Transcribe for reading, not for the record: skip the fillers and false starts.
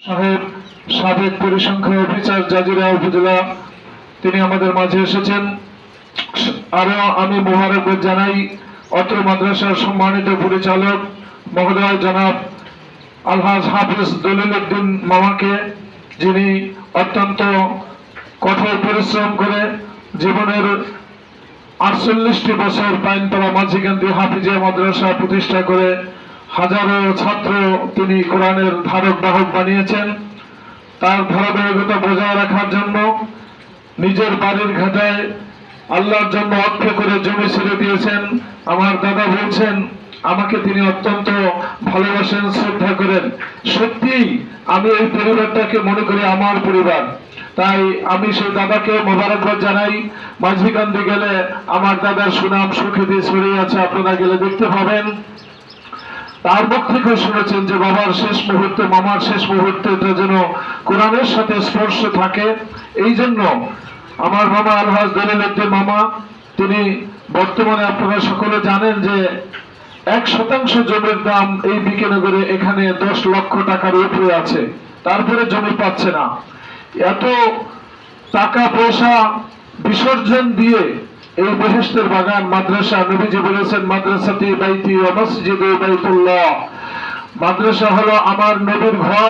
সাহেব সাবেক পরিসংখ্যান অফিসার জাজিরা উপজেলা তিনি আমাদের মাঝে এসেছেন। আরো আমি মোবারকবাদ জানাই অত্র মাদ্রাসার সম্মানিত পরিচালক মহোদয় জনাব আলহাজ হাফিজ দলিল উদ্দিন মামাকে, যিনি অত্যন্ত কঠোর পরিশ্রম করে জীবনের 48টি বছর পাইনপাড়া মাঝিকান্দি হাফিজিয়া মাদ্রাসা প্রতিষ্ঠা করে হাজারো ছাত্র তিনি কোরআনের ধারক বাহক বানিয়েছেন। তার ধারাবাহিকতা বজায় রাখার জন্য নিজের বাড়ির ঘাটায় আল্লাহর জন্য অর্থ করে জমি ছেড়ে দিয়েছেন। আমার দাদা বলছেন আমাকে তিনি অত্যন্ত ভালোবাসেন, শ্রদ্ধা করেন। সত্যিই আমি এই পরিবারটাকে মনে করি আমার পরিবার। তাই আমি সেই দাদাকে মোবারকবাদ জানাই। মাঝিকান্দি গেলে আমার দাদার সুনাম সুখ্যাতি ছড়িয়ে আছে, আপনারা গেলে দেখতে পাবেন। তার মুখ থেকে শুনেছেন যে বাবার শেষ মুহূর্তে, মামার শেষ মুহূর্তেটা যেন কোরআনের সাথে স্পর্শ থাকে। এই জন্য আমার মামা আলহাজ দলিল উদ্দিন মামা, তিনি বর্তমানে আপনারা সকলে জানেন যে 1% জমির দাম এই বিকেনগরে এখানে 10 লক্ষ টাকার উপরে আছে, তারপরে জমি পাচ্ছে না। এত টাকা পয়সা বিসর্জন দিয়ে এই বেহেশতের বাগান মাদ্রাসা, নবীজি বলেছেন মাদ্রাসাতি বাইতি ওয়া মসজিদু বাইতুল্লাহ, মাদ্রাসা হলো আমার নবীর ঘর।